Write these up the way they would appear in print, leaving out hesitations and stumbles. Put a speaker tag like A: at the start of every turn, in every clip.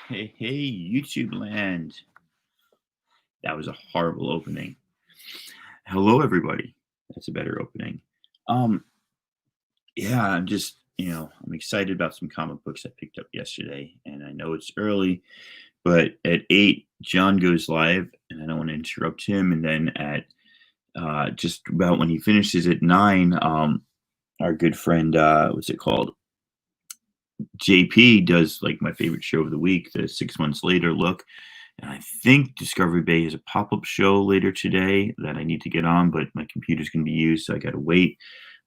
A: Hey, hey, YouTube land. That was a horrible opening. Hello, everybody. That's a better opening. Um, yeah, I'm excited about some comic books I picked up yesterday, and I know it's early, but at 8, John goes live, and I don't want to interrupt him. And then at just about when he finishes at 9, our good friend, what's it called? JP does like my favorite show of the week, the 6 months later look. And I think Discovery Bay has a pop-up show later today that I need to get on, but my computer's going to be used, so I got to wait.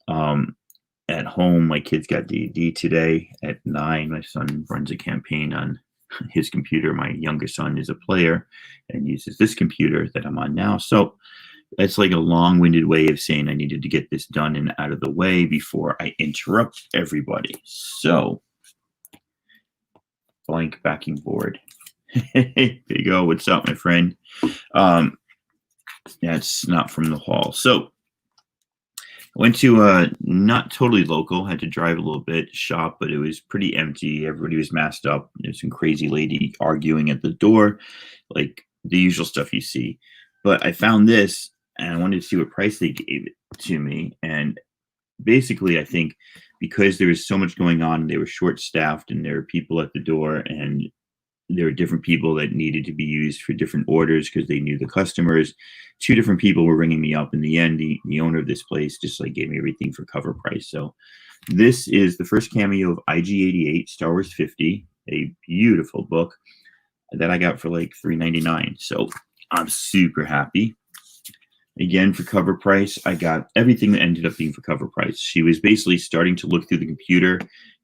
A: Um, at home, my kids got D&D today at 9. My son runs a campaign on his computer. My younger son is a player and uses this computer that I'm on now. So that's like a long-winded way of saying I needed to get this done and out of the way before I interrupt everybody. So, blank backing board. There you go. What's up, my friend? That's not from the hall. So I went to not totally local, had to drive a little bit, shop, but it was pretty empty. Everybody was masked up. There's some crazy lady arguing at the door, like the usual stuff you see. But I found this and I wanted to see what price they gave it to me. And basically, I think because there was so much going on, they were short staffed and there were people at the door, and there were different people that needed to be used for different orders because they knew the customers. Two different people were ringing me up. In the end, the owner of this place just like gave me everything for cover price. So this is the first cameo of IG-88, Star Wars 50, a beautiful book that I got for like $3.99. So I'm super happy. Again, for cover price, I got everything that ended up being for cover price. She was basically starting to look through the computer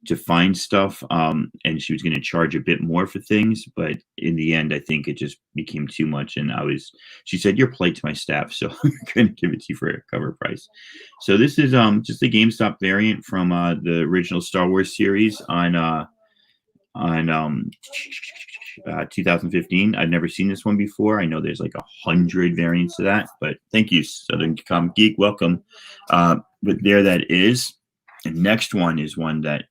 A: to find stuff, and she was going to charge a bit more for things. But in the end, I think it just became too much. And she said, "You're polite to my staff, so I'm going to give it to you for a cover price." So this is just a GameStop variant from the original Star Wars series on 2015. I've never seen this one before. I know there's like 100 variants of that, but thank you, Southern Comic Geek. Welcome. But there that is. The next one is one that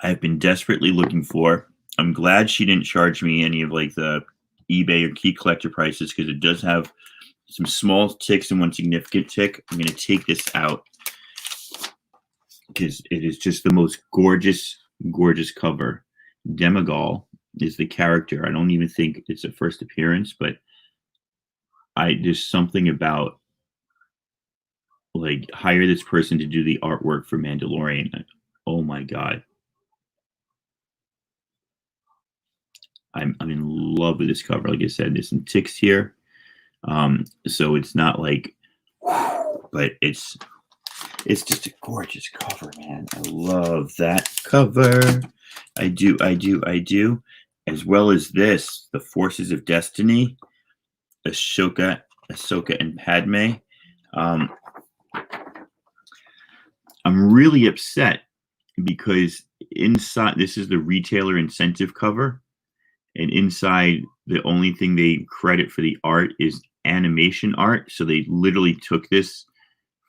A: I've been desperately looking for. I'm glad she didn't charge me any of like the eBay or key collector prices because it does have some small ticks and one significant tick. I'm going to take this out because it is just the most gorgeous cover. Demagal is the character. I don't even think it's a first appearance, but there's something about like hire this person to do the artwork for Mandalorian. Oh my god. I'm in love with this cover. Like I said, there's some ticks here. So it's not like but it's just a gorgeous cover, man. I love that cover. I do. As well as this, the Forces of Destiny, Ahsoka, and Padme. I'm really upset because inside this is the retailer incentive cover, and inside the only thing they credit for the art is animation art. So they literally took this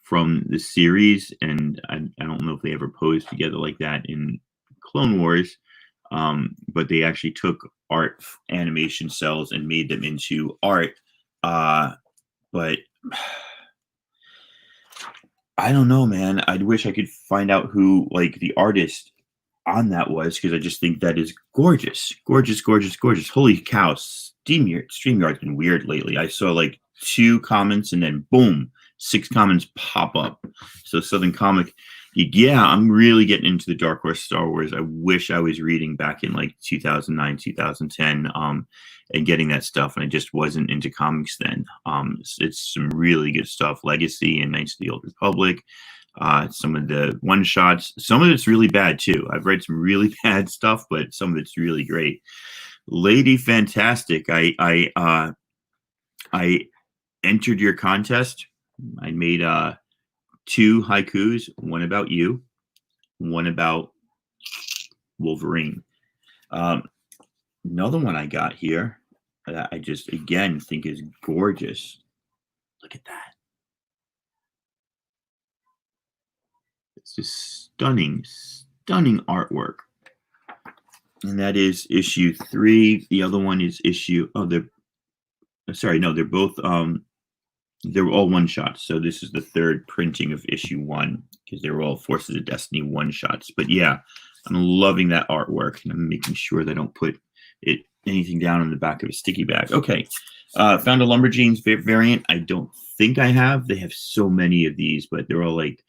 A: from the series, and I don't know if they ever posed together like that in Clone Wars, but they actually took art animation cells and made them into art. But I don't know, man. I wish I could find out who like the artist on that was, because I just think that is gorgeous. Holy cow. StreamYard's been weird lately. I saw like 2 comments and then boom, 6 comments pop up. So Southern Comic, yeah, I'm really getting into the Dark Horse Star Wars. I wish I was reading back in like 2009, 2010, and getting that stuff, and I just wasn't into comics then. It's some really good stuff. Legacy and Knights of the Old Republic. Some of the one shots, some of it's really bad too. I've read some really bad stuff, but some of it's really great. Lady Fantastic. I entered your contest. I made 2 haikus, one about you, one about Wolverine. Another one I got here that I just again think is gorgeous. Look at that. It's just stunning artwork. and that is issue 3. The other one is issue. Oh, they're sorry, no, they're both. They're all one shots. So this is the third printing of issue 1 because they were all Forces of Destiny one shots. But yeah, I'm loving that artwork, and I'm making sure that I don't put anything down on the back of a sticky bag. Okay, found a Lumberjanes variant. I don't think I have. They have so many of these, but they're all like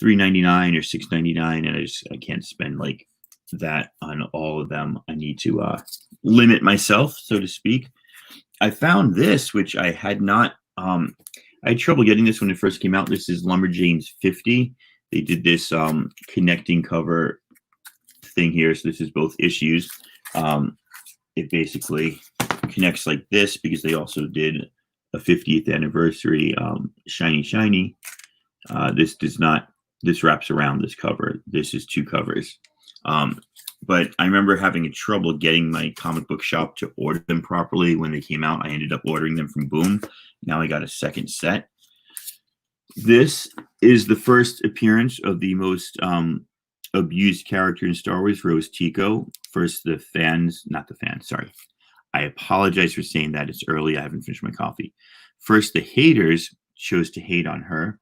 A: $3.99 or $6.99, and I can't spend like that on all of them. I need to limit myself, so to speak. I found this, which I had not. I had trouble getting this when it first came out. This is Lumberjanes 50. They did this connecting cover thing here. So this is both issues. It basically connects like this because they also did a 50th anniversary shiny shiny. This does not. This wraps around this cover. This is 2 covers. But I remember having trouble getting my comic book shop to order them properly when they came out. I ended up ordering them from Boom. Now I got a second set. This is the first appearance of the most abused character in Star Wars, Rose Tico. First, the fans, not the fans, sorry. I apologize for saying that. It's early. I haven't finished my coffee. First, the haters chose to hate on her.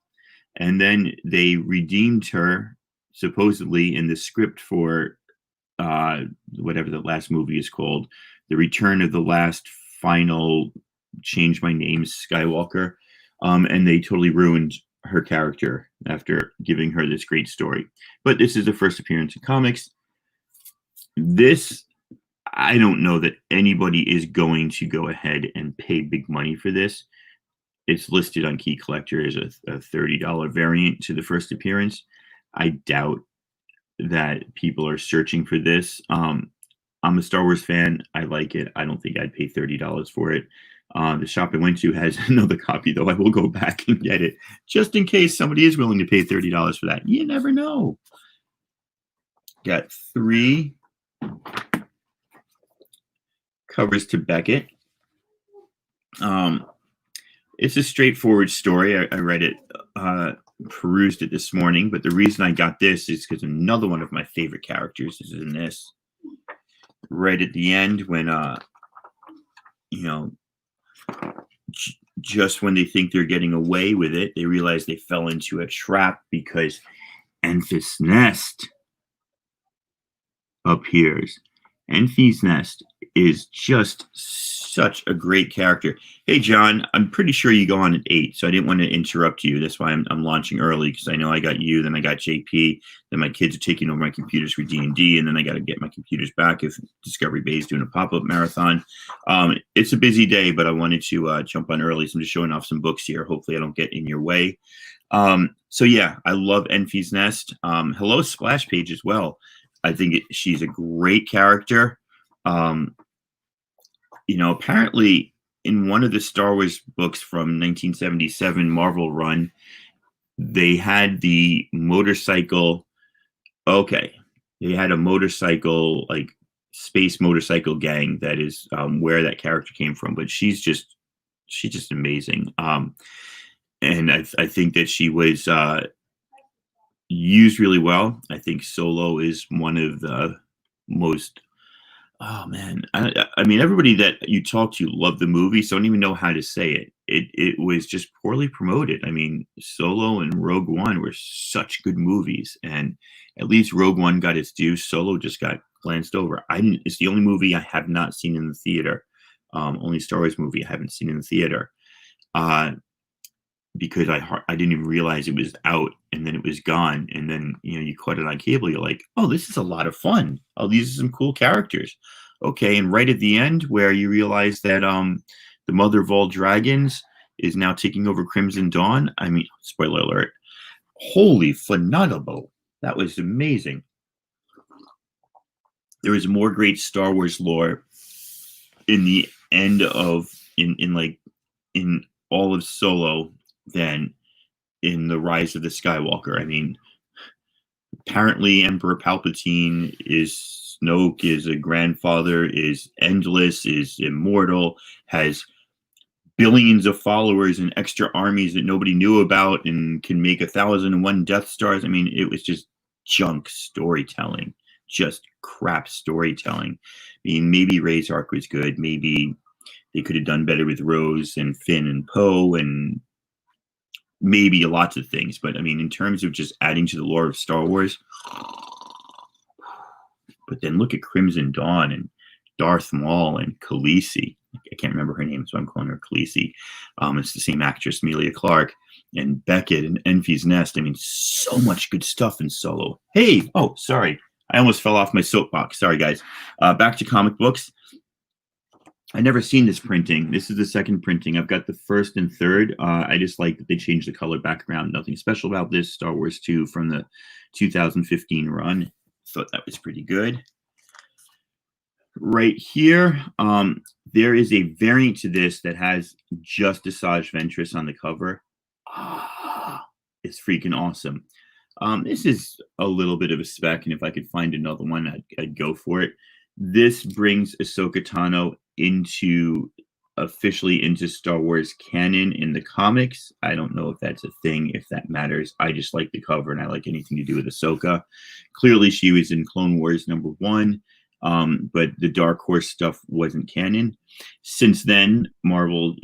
A: And then they redeemed her, supposedly, in the script for whatever the last movie is called, The Return of the Last Final Change My Name Skywalker. And they totally ruined her character after giving her this great story. But this is the first appearance in comics. This, I don't know that anybody is going to go ahead and pay big money for this. It's listed on Key Collector as a $30 variant to the first appearance. I doubt that people are searching for this. I'm a Star Wars fan. I like it. I don't think I'd pay $30 for it. The shop I went to has another copy, though. I will go back and get it just in case somebody is willing to pay $30 for that. You never know. Got 3 covers to Beckett. It's a straightforward story. I read it, perused it this morning, but the reason I got this is because another one of my favorite characters is in this. Right at the end, when just when they think they're getting away with it, they realize they fell into a trap because Enfys Nest appears. Enfys Nest is just such a great character. Hey, John, I'm pretty sure you go on at 8, so I didn't want to interrupt you. That's why I'm launching early, because I know I got you, then I got JP, then my kids are taking over my computers for D&D, and then I got to get my computers back if Discovery Bay is doing a pop-up marathon. It's a busy day, but I wanted to jump on early, so I'm just showing off some books here. Hopefully I don't get in your way. So yeah, I love Enfys Nest. Hello, Splash Page as well. I think she's a great character. Apparently in one of the Star Wars books from 1977 Marvel run, they had the motorcycle. Okay. They had a motorcycle, like space motorcycle gang. That is where that character came from. But she's just amazing. And I think that she was used really well. I think Solo is one of the most. Oh man, I mean, everybody that you talk to loved the movie, so I don't even know how to say it. It was just poorly promoted. I mean, Solo and Rogue One were such good movies, and at least Rogue One got its due. Solo just got glanced over. It's the only movie I have not seen in the theater. Only Star Wars movie I haven't seen in the theater. Because I didn't even realize it was out, and then it was gone, and then you caught it on cable. You're like, oh, this is a lot of fun. Oh, these are some cool characters. Okay, and right at the end, where you realize that the mother of all dragons is now taking over Crimson Dawn. I mean, spoiler alert! Holy phenomenal! That was amazing. There is more great Star Wars lore in the end of in all of Solo than in the Rise of the Skywalker. I mean, apparently Emperor Palpatine is Snoke, is a grandfather, is endless, is immortal, has billions of followers and extra armies that nobody knew about, and can make 1,001 Death Stars. I mean, it was just junk storytelling. just crap storytelling. I mean, maybe Ray's arc was good. Maybe they could have done better with Rose and Finn and Poe and maybe lots of things. But I mean, in terms of just adding to the lore of Star Wars, but then look at Crimson Dawn and Darth Maul and Khaleesi. I can't remember her name, so I'm calling her Khaleesi. It's the same actress, Emilia Clarke, and Beckett and Envy's Nest. I mean, so much good stuff in Solo. Hey, oh, sorry. I almost fell off my soapbox. Sorry, guys. Back to comic books. I never seen this printing. This is the second printing. I've got the first and third. I just like that they changed the color background. Nothing special about this. Star Wars 2 from the 2015 run. Thought that was pretty good. Right here, there is a variant to this that has just Asajj Ventress on the cover. It's freaking awesome. This is a little bit of a spec, and if I could find another one, I'd go for it. This brings Ahsoka Tano officially into Star Wars canon in the comics. I don't know if that's a thing, if that matters. I just like the cover, and I like anything to do with Ahsoka. Clearly, she was in Clone Wars #1. But the Dark Horse stuff wasn't canon. Since then, Marvel,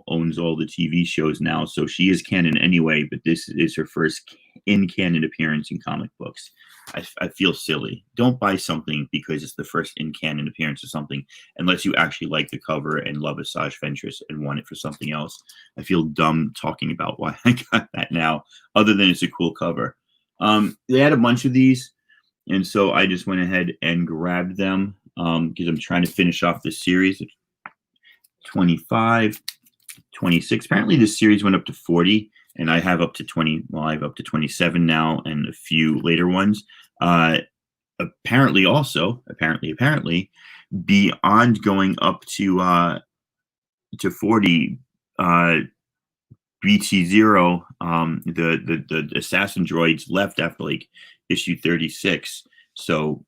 A: owns all the TV shows now, so she is canon anyway. But this is her first in canon appearance in comic books. I feel silly. Don't buy something because it's the first in canon appearance of something, unless you actually like the cover and love Asajj Ventress and want it for something else. I feel dumb talking about why I got that now, other than it's a cool cover. They had a bunch of these. And so I just went ahead and grabbed them because I'm trying to finish off this series. 25, 26. Apparently this series went up to 40, and I have up to 20. Well, I have up to 27 now and a few later ones. Apparently, beyond going up to 40, BT0, the assassin droids left after like issue 36. So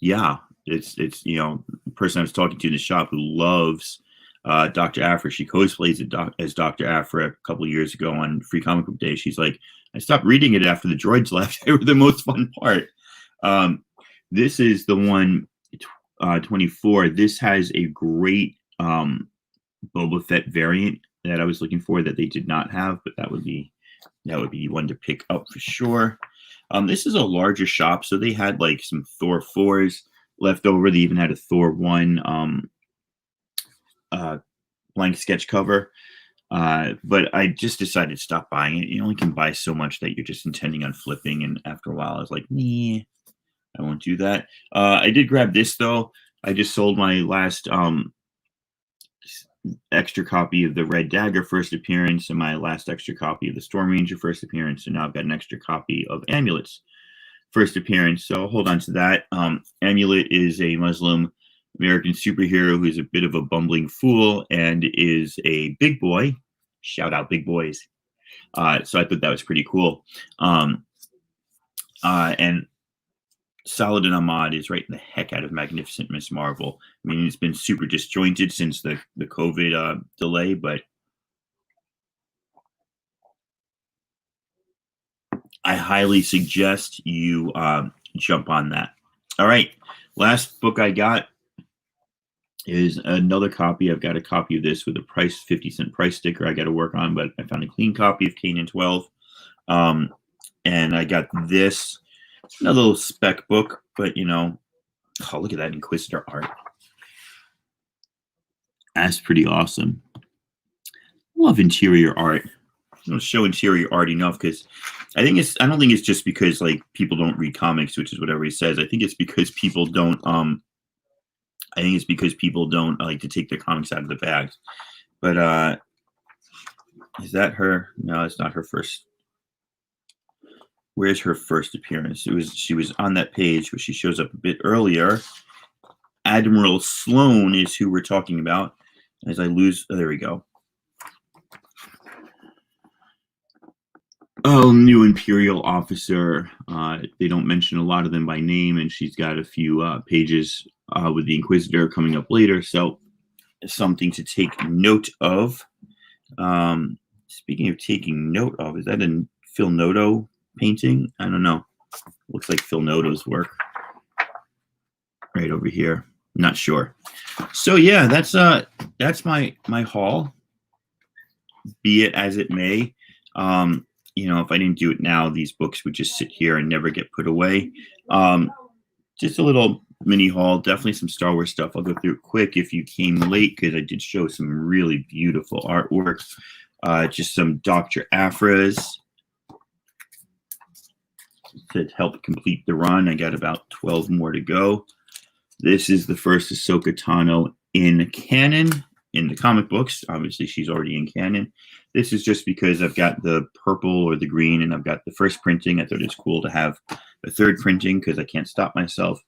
A: yeah, it's the person I was talking to in the shop who loves Dr. Aphra. She cosplays as Dr. Aphra a couple of years ago on Free Comic Book Day. She's like, I stopped reading it after the droids left. They were the most fun part. This is the one 24. This has a great Boba Fett variant that I was looking for that they did not have, but that would be one to pick up for sure. This is a larger shop, so they had like some Thor 4s left over. They even had a Thor 1 blank sketch cover. But I just decided to stop buying it. You only can buy so much that you're just intending on flipping, and after a while I was like, nah, I won't do that. I did grab this though. I just sold my last extra copy of the Red Dagger first appearance and my last extra copy of the Storm Ranger first appearance, and now I've got an extra copy of Amulet's first appearance, so I'll hold on to that. Amulet is a Muslim American superhero who's a bit of a bumbling fool and is a big boy. Shout out big boys. So I thought that was pretty cool. And Saladin Ahmad is writing the heck out of Magnificent Miss Marvel. I mean, it's been super disjointed since the COVID delay, but I highly suggest you jump on that. All right, last book I got is another copy. I've got a copy of this with a 50-cent price sticker I got to work on, but I found a clean copy of Kanan 12. And I got this. Another little spec book, but oh, look at that Inquisitor art. That's pretty awesome. Love interior art. I don't show interior art enough because I don't think it's just because like people don't read comics, which is what everybody says. I think it's because people don't like to take their comics out of the bags. But is that her? No, it's not her first. Where's her first appearance? She was on that page, but she shows up a bit earlier. Admiral Sloan is who we're talking about. As I lose, there we go. Oh, new Imperial officer. They don't mention a lot of them by name, and she's got a few pages with the Inquisitor coming up later. So something to take note of. Speaking of taking note of, is that a Phil Noto painting? I don't know. Looks like Phil Noto's work. right over here. Not sure. So yeah, that's my haul. Be it as it may. You know, if I didn't do it now, these books would just sit here and never get put away. Just a little mini haul. Definitely some Star Wars stuff. I'll go through it quick if you came late, because I did show some really beautiful artwork. Just some Dr. Afras to help complete the run. I got about 12 more to go. This is the first Ahsoka Tano in canon in the comic books. Obviously, she's already in canon. This is just because I've got the purple or the green, and I've got the first printing. I thought it's cool to have a third printing because I can't stop myself.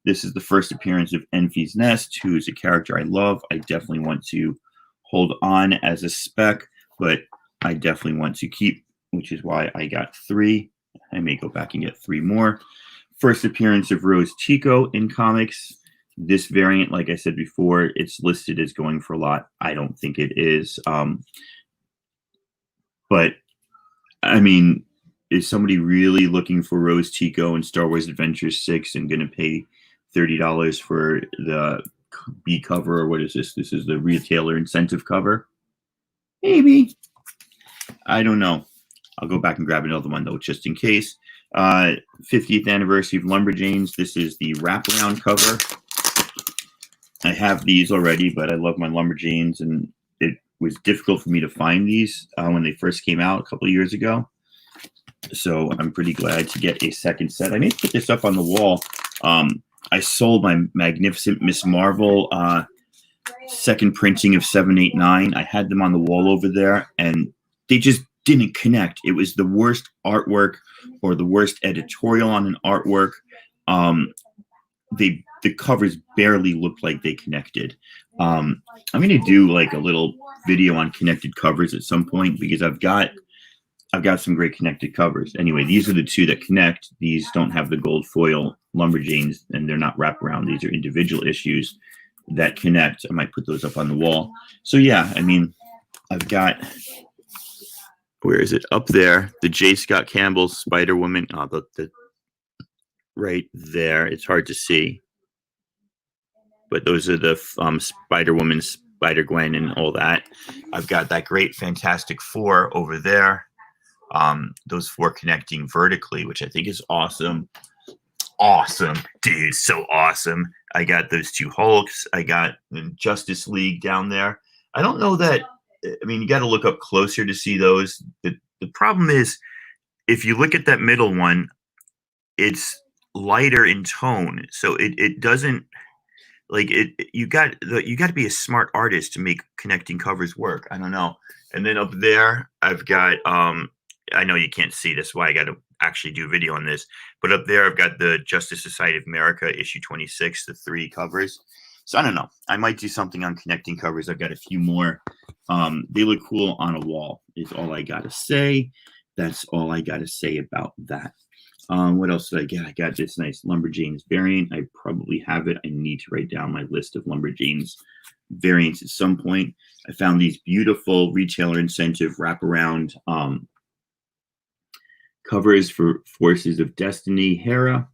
A: This is the first appearance of Enfys Nest, who is a character I love. I definitely want to hold on as a spec, but I definitely want to keep, which is why I got 3. I may go back and get 3 more. First appearance of Rose Tico in comics. This variant, like I said before, it's listed as going for a lot. I don't think it is. But, I mean, is somebody really looking for Rose Tico in Star Wars Adventures 6 and going to pay $30 for the B cover, or what is this? This is the retailer incentive cover? Maybe. I don't know. I'll go back and grab another one, though, just in case. 50th anniversary of Lumberjanes. This is the wraparound cover. I have these already, but I love my Lumberjanes, and it was difficult for me to find these when they first came out a couple of years ago. So I'm pretty glad to get a second set. I may put this up on the wall. I sold my Magnificent Miss Marvel second printing of 789. I had them on the wall over there, and they just didn't connect. It was the worst artwork or the worst editorial on an artwork. The covers barely looked like they connected. I'm going to do like a little video on connected covers at some point, because I've got some great connected covers. Anyway, these are the 2 that connect. These don't have the gold foil Lumberjanes, and they're not wraparound. These are individual issues that connect. I might put those up on the wall. So yeah, I mean, I've got, where is it? Up there, the J. Scott Campbell Spider-Woman. Right there. It's hard to see, but those are the Spider-Woman, Spider-Gwen, and all that. I've got that great Fantastic Four over there. Those 4 connecting vertically, which I think is awesome. Awesome, dude, so awesome. I got those 2 Hulks. I got the Justice League down there. I don't know that, I mean, you got to look up closer to see those. The problem is, if you look at that middle one, it's lighter in tone, so it doesn't, like, it. You got to be a smart artist to make connecting covers work. I don't know. And then up there, I've got I know you can't see this, why I got to actually do a video on this, but up there I've got the Justice Society of America issue 26, the 3 covers. So I don't know, I might do something on connecting covers. I've got a few more. They look cool on a wall, is all I gotta say. That's all I gotta say about that. What else did I get? I got this nice Lumberjanes variant. I probably have it. I need to write down my list of Lumberjanes variants at some point. I found these beautiful retailer incentive wraparound covers for Forces of Destiny Hera.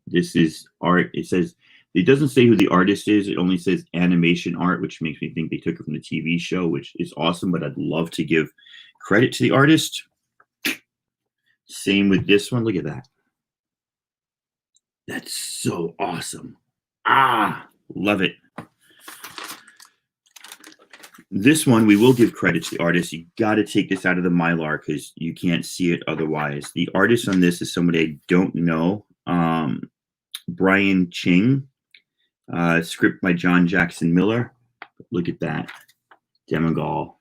A: This is art. It says, it doesn't say who the artist is. It only says animation art, which makes me think they took it from the TV show, which is awesome, but I'd love to give credit to the artist. Same with this one. Look at that. That's so awesome. Love it. This one, we will give credit to the artist. You got to take this out of the Mylar because you can't see it otherwise. The artist on this is somebody I don't know. Brian Ching. Script by John Jackson Miller. Look at that. Demogorgon.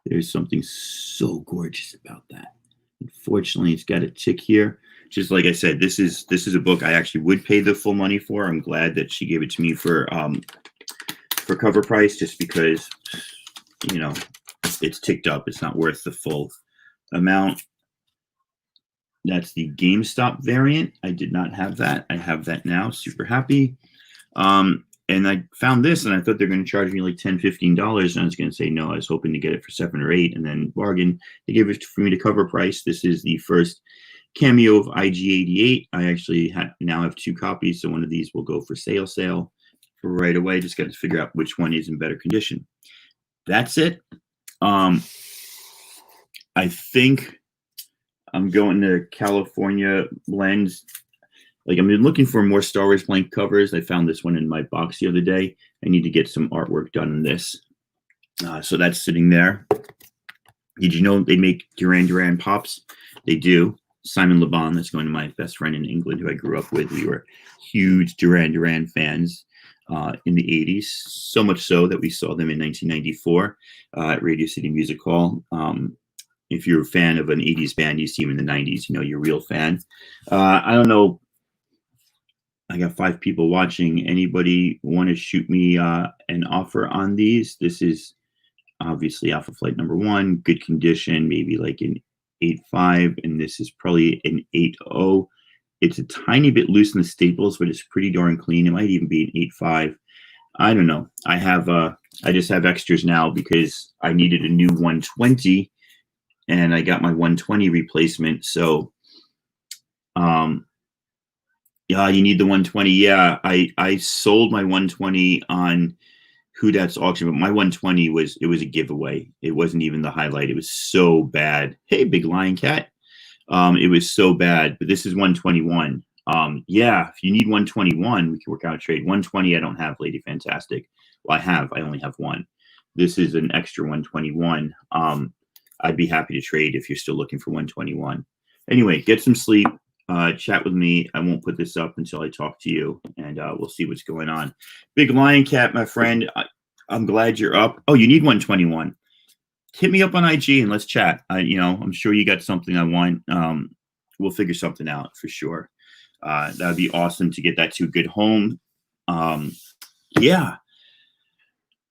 A: There's something so gorgeous about that. Unfortunately, it's got a tick here. Just like I said, this is a book I actually would pay the full money for. I'm glad that she gave it to me for cover price, just because, you know, it's ticked up. It's not worth the full amount. That's the GameStop variant. I did not have that. I have that now. Super happy. And I found this, and I thought they're going to charge me like $10, $15, and I was going to say no. I was hoping to get it for $7 or $8, and then bargain. They gave it for me to cover price. This is the first Cameo of IG-88. I actually now have 2 copies, so one of these will go for sale right away. Just got to figure out which one is in better condition. That's it. I think I'm going to California Blends. Like, I'm looking for more Star Wars blank covers. I found this one in my box the other day. I need to get some artwork done on this. So that's sitting there. Did you know they make Duran Duran pops? They do. Simon Le Bon, that's going to my best friend in England who I grew up with. We were huge Duran Duran fans in the 80s, so much so that we saw them in 1994 at Radio City Music Hall. If you're a fan of an 80s band, you see them in the 90s, you know, you're a real fan. I don't know. I got 5 people watching. Anybody want to shoot me an offer on these? This is obviously Alpha Flight number 1, good condition, maybe like an 8.5, and this is probably an 8.0. It's a tiny bit loose in the staples, but it's pretty darn clean. It might even be an 8.5. I don't know. I just have extras now because I needed a new 120, and I got my 120 replacement. So, yeah, you need the 120. Yeah, I sold my 120 on Who Dat's auction, but my 120 was a giveaway. It wasn't even the highlight. It was so bad. Hey, Big Lion Cat. It was so bad, but this is 121. Yeah, if you need 121, we can work out a trade. 120, I don't have, Lady Fantastic. Well, I only have one. This is an extra 121. I'd be happy to trade if you're still looking for 121. Anyway, get some sleep. Chat with me. I won't put this up until I talk to you, and we'll see what's going on. Big Lion Cat, my friend, I'm glad you're up. Oh, you need 121. Hit me up on IG and let's chat. I'm sure you got something I want. We'll figure something out for sure. That'd be awesome to get that to a good home. Yeah.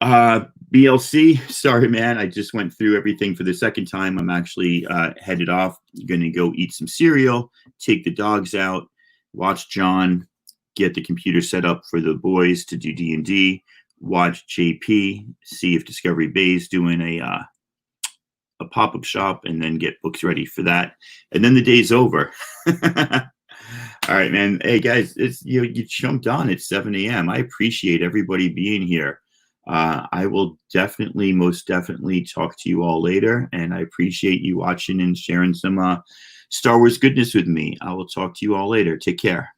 A: BLC, sorry, man. I just went through everything for the second time. I'm actually headed off. Going to go eat some cereal, take the dogs out, watch John, get the computer set up for the boys to do D&D, watch JP, see if Discovery Bay is doing a pop-up shop, and then get books ready for that. And then the day's over. All right, man. Hey, guys, you jumped on at 7 a.m. I appreciate everybody being here. I will most definitely talk to you all later, and I appreciate you watching and sharing some Star Wars goodness with me. I will talk to you all later. Take care.